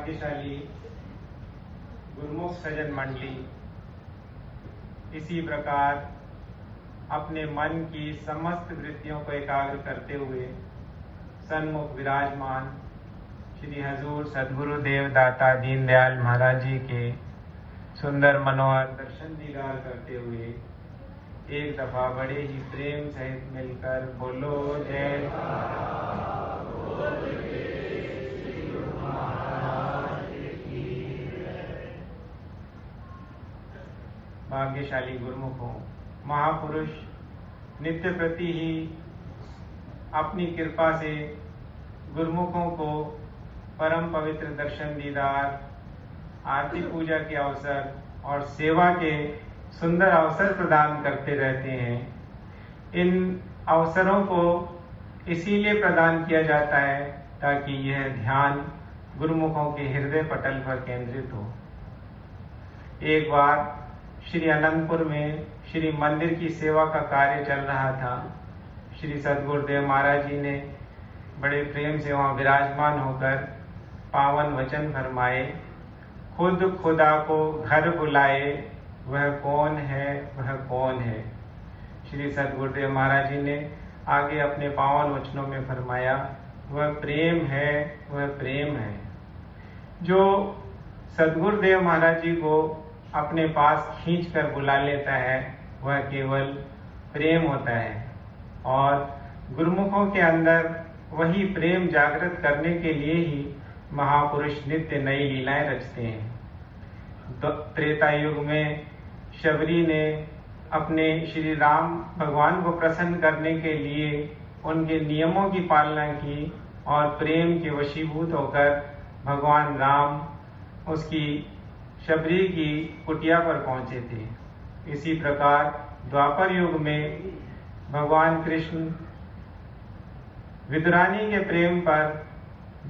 भाग्यशाली गुरुमुख सज्जन मंडली इसी प्रकार अपने मन की समस्त वृत्तियों को एकाग्र करते हुए सन्मुख विराजमान श्री हजूर सद्गुरुदेव दाता दीनदयाल महाराज जी के सुंदर मनोहर दर्शन दीदार करते हुए एक दफा बड़े ही प्रेम सहित मिलकर बोलो जय भाग्यशाली गुरुमुखों, महापुरुष नित्य प्रति ही अपनी कृपा से गुरुमुखों को परम पवित्र दर्शन दीदार, आरती पूजा के अवसर और सेवा के सुंदर अवसर प्रदान करते रहते हैं। इन अवसरों को इसीलिए प्रदान किया जाता है ताकि यह ध्यान गुरुमुखों के हृदय पटल पर केंद्रित हो। एक बार श्री अनंतपुर में श्री मंदिर की सेवा का कार्य चल रहा था। श्री सद्गुरुदेव महाराज जी ने बड़े प्रेम से वहां विराजमान होकर पावन वचन फरमाए, खुद खुदा को घर बुलाए, वह कौन है, वह कौन है। श्री सद्गुरुदेव महाराज जी ने आगे अपने पावन वचनों में फरमाया, वह प्रेम है, वह प्रेम है। जो सद्गुरुदेव महाराज जी को अपने पास खींचकर बुला लेता है वह केवल प्रेम होता है, और गुरुमुखों के अंदर वही प्रेम जागृत करने के लिए ही महापुरुष नित्य नई लीलाएं रचते हैं। त्रेता युग में शबरी ने अपने श्री राम भगवान को प्रसन्न करने के लिए उनके नियमों की पालना की और प्रेम के वशीभूत होकर भगवान राम उसकी शबरी की कुटिया पर पहुंचे थे। इसी प्रकार द्वापर युग में भगवान कृष्ण विदुरानी के प्रेम पर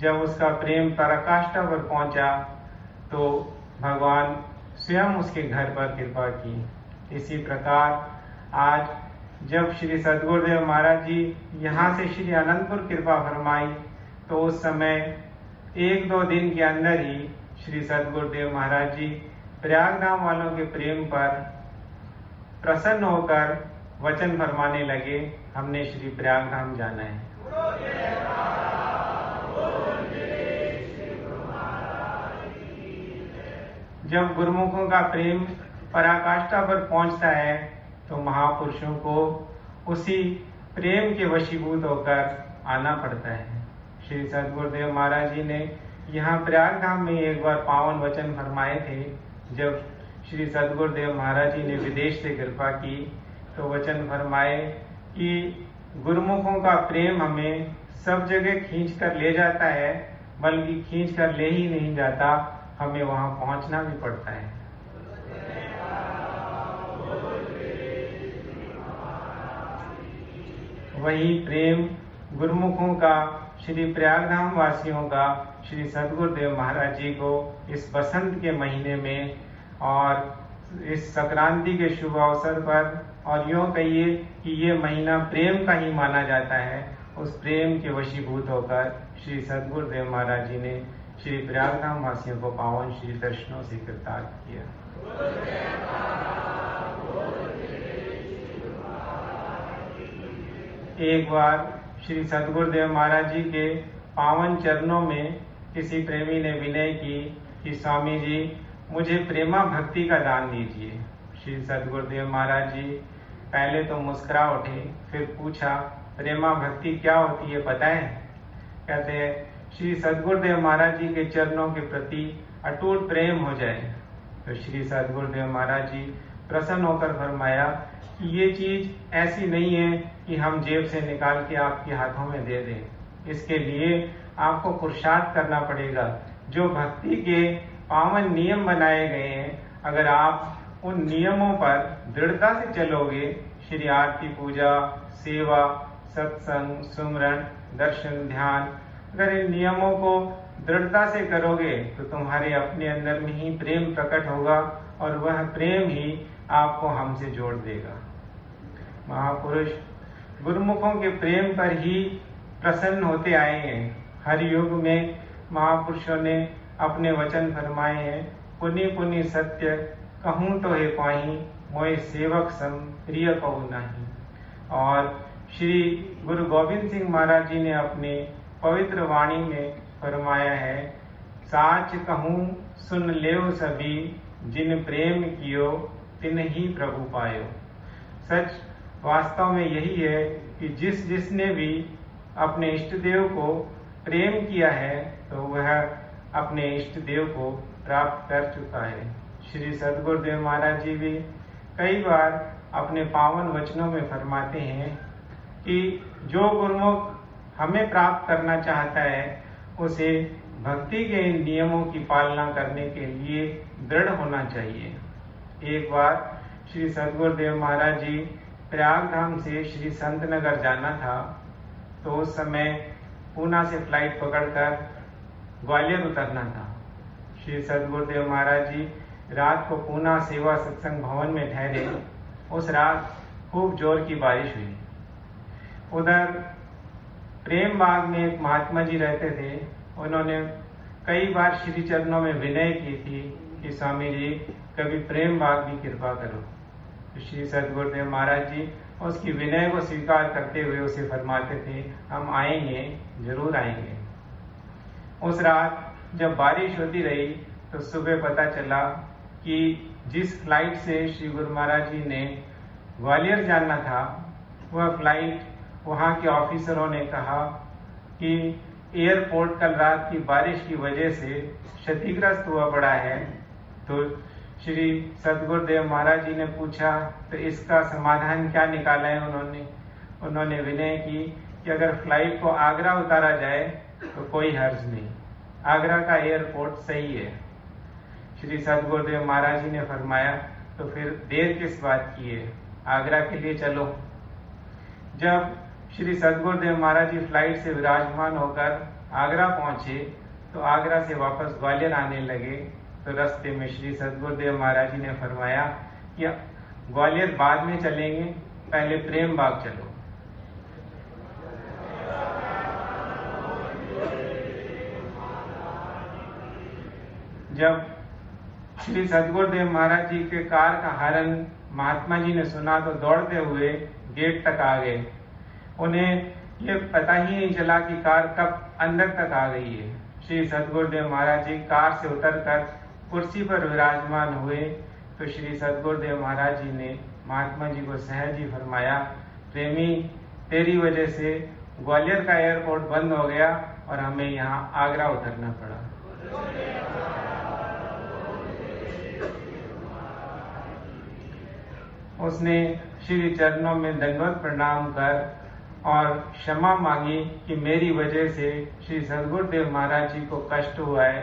जब उसका प्रेम पराकाष्ठा पर पहुंचा तो भगवान स्वयं उसके घर पर कृपा की। इसी प्रकार आज जब श्री सद्गुरुदेव महाराज जी यहाँ से श्री अनंतपुर कृपा फरमाई तो उस समय 1-2 दिन के अंदर ही श्री सद्गुरुदेव महाराज जी प्रयागधाम वालों के प्रेम पर प्रसन्न होकर वचन फरमाने लगे, हमने श्री प्रयागधाम जाना है। जब गुरुमुखों का प्रेम पराकाष्ठा पर पहुंचता है तो महापुरुषों को उसी प्रेम के वशीभूत होकर आना पड़ता है। श्री सद्गुरुदेव महाराज जी ने यहाँ प्रयागधाम में एक बार पावन वचन फरमाए थे। जब श्री सद्गुरुदेव महाराज जी ने विदेश से कृपा की तो वचन फरमाए कि गुरुमुखों का प्रेम हमें सब जगह खींच कर ले जाता है, बल्कि खींच कर ले ही नहीं जाता, हमें वहां पहुंचना भी पड़ता है। वही प्रेम गुरुमुखों का श्री प्रयागधाम वासियों का श्री सद्गुरुदेव महाराज जी को इस बसंत के महीने में और इस संक्रांति के शुभ अवसर पर, और यूँ कहिए कि ये महीना प्रेम का ही माना जाता है, उस प्रेम के वशीभूत होकर श्री सद्गुरुदेव महाराज जी ने श्री प्रयागधाम वासियों को पावन श्री दर्शनों से कृतार्थ किया। एक बार श्री सद्गुरुदेव महाराज जी के पावन चरणों में किसी प्रेमी ने विनय की कि स्वामी जी मुझे प्रेमा भक्ति का दान दीजिए। श्री सद्गुरुदेव महाराज जी पहले तो मुस्कुरा उठे, फिर पूछा, प्रेमा भक्ति क्या होती है पता है? कहते हैं श्री सद्गुरुदेव महाराज जी के चरणों के प्रति अटूट प्रेम हो जाए। तो श्री सद्गुरुदेव महाराज जी प्रसन्न होकर फरमाया कि ये चीज ऐसी नहीं है कि हम जेब से निकाल के आपके हाथों में दे दें, इसके लिए आपको पुरुषार्थ करना पड़ेगा। जो भक्ति के पावन नियम बनाए गए हैं, अगर आप उन नियमों पर दृढ़ता से चलोगे, श्री आरती पूजा, सेवा, सत्संग, सुमरन, दर्शन, ध्यान, अगर इन नियमों को दृढ़ता से करोगे तो तुम्हारे अपने अंदर में ही प्रेम प्रकट होगा और वह प्रेम ही आपको हमसे जोड़ देगा। महापुरुष गुरुमुखों के प्रेम पर ही प्रसन्न होते आए हैं। हर युग में महापुरुषों ने अपने वचन फरमाए हैं, पुनि पुनि सत्य कहूँ तो हे पाही, मोए सेवक सम प्रिय कहूँ नहीं। और श्री गुरु गोविंद सिंह महाराज जी ने अपने पवित्र वाणी में फरमाया है, साच कहूँ सुन लेव सभी, जिन प्रेम कियो तिन ही प्रभु पायो। सच वास्तव में यही है कि जिसने भी अपने इष्ट देव को प्रेम किया है तो वह अपने इष्ट देव को प्राप्त कर चुका है। श्री सद्गुरुदेव महाराज जी भी कई बार अपने पावन वचनों में फरमाते हैं कि जो गुरुमुख हमें प्राप्त करना चाहता है उसे भक्ति के इन नियमों की पालना करने के लिए दृढ़ होना चाहिए। एक बार श्री सद्गुरुदेव महाराज जी प्रयागधाम से श्री संतनगर जाना था, तो उस समय पूना से फ्लाइट पकड़कर ग्वालियर उतरना था। श्री सद्गुरुदेव महाराज जी रात को पूना सेवा सत्संग भवन में ठहरे। उस रात खूब जोर की बारिश हुई। उधर प्रेम बाग में एक महात्मा जी रहते थे। उन्होंने कई बार श्री चरणों में विनय की थी कि स्वामी जी कभी प्रेम बाग की कृपा करो। तो श्री सद्गुरुदेव महाराज जी उसकी विनय को स्वीकार करते हुए उसे फरमाते थे, हम आएंगे, जरूर आएंगे। उस रात जब बारिश होती रही तो सुबह पता चला कि जिस फ्लाइट से श्री गुरु महाराज जी ने ग्वालियर जाना था, वह फ्लाइट वहाँ के ऑफिसरों ने कहा कि एयरपोर्ट कल रात की बारिश की वजह से क्षतिग्रस्त हुआ पड़ा है। तो श्री सद्गुरुदेव महाराज जी ने पूछा तो इसका समाधान क्या निकाला है उन्होंने विनय की कि अगर फ्लाइट को आगरा उतारा जाए तो कोई हर्ज नहीं, आगरा का एयरपोर्ट सही है। श्री सद्गुरुदेव महाराज जी ने फरमाया तो फिर देर किस बात की है, आगरा के लिए चलो। जब श्री सद्गुरुदेव महाराज जी फ्लाइट से विराजमान होकर आगरा पहुंचे तो आगरा से वापस ग्वालियर आने लगे, तो रास्ते में श्री सद्गुरुदेव महाराज जी ने फरमाया कि ग्वालियर बाद में चलेंगे, पहले प्रेम बाग चलो। जब श्री सद्गुरुदेव महाराज जी के कार का हॉर्न महात्मा जी ने सुना तो दौड़ते हुए गेट तक आ गए। उन्हें ये पता ही नहीं चला कि कार कब अंदर तक आ गई है। श्री सद्गुरुदेव महाराज जी कार से उतरकर कुर्सी पर विराजमान हुए तो श्री सद्गुरुदेव महाराज जी ने महात्मा जी को सहज ही फरमाया, प्रेमी तेरी वजह से ग्वालियर का एयरपोर्ट बंद हो गया और हमें यहाँ आगरा उतरना पड़ा। उसने श्री चरणों में दंडवत प्रणाम कर और क्षमा मांगी कि मेरी वजह से श्री सद्गुरुदेव महाराज जी को कष्ट हुआ है,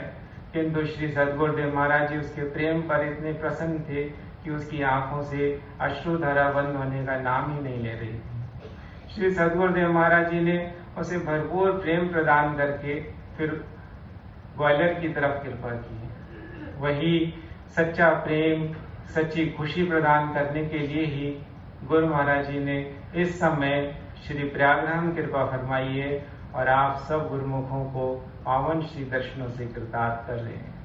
किंतु श्री सद्गुरुदेव महाराज जी उसके प्रेम पर इतने प्रसन्न थे कि उसकी आंखों से अश्रुधारा बंद होने का नाम ही नहीं ले रही थी। श्री सद्गुरुदेव महाराज जी ने उसे भरपूर प्रेम प्रदान करके फिर ग्वालियर की तरफ कृपा की। वही सच्चा प्रेम, सच्ची खुशी प्रदान करने के लिए ही गुरु महाराज जी ने इस समय श्री प्रयागराम कृपा फरमाई है और आप सब गुरुमुखों को पावन श्री दर्शनों से कृतार्थ कर रहे हैं।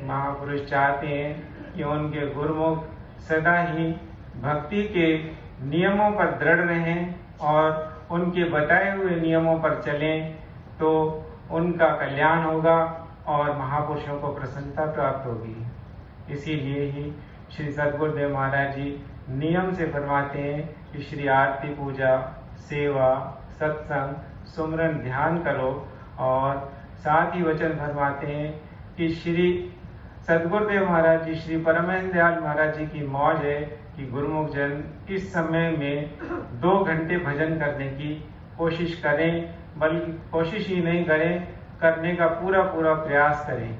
महापुरुष चाहते हैं कि उनके गुरुमुख सदा ही भक्ति के नियमों पर दृढ़ रहें और उनके बताए हुए नियमों पर चलें तो उनका कल्याण होगा और महापुरुषों को प्रसन्नता प्राप्त होगी। इसीलिए ही श्री सद्गुरुदेव महाराज जी नियम से फरमाते हैं कि श्री आरती पूजा, सेवा, सत्संग, सुमरन ध्यान करो और साथ ही वचन फरमाते हैं कि श्री सद्गुरुदेव महाराज जी, श्री परमहंस दयाल महाराज जी की मौज है कि गुरुमुख जन इस समय में 2 घंटे भजन करने की कोशिश करें, बल्कि कोशिश ही नहीं करें, करने का पूरा प्रयास करें।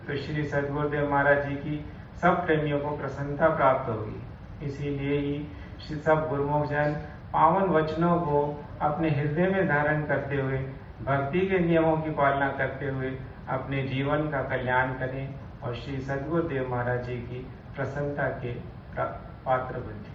तो श्री सद्गुरुदेव महाराज जी की सब प्रेमियों को प्रसन्नता प्राप्त होगी। इसीलिए ही सब गुरुमुख जन पावन वचनों को अपने हृदय में धारण करते हुए भक्ति के नियमों की पालना करते हुए अपने जीवन का कल्याण करें और श्री सद्गुरुदेव महाराज जी की प्रसन्नता के पात्र बने।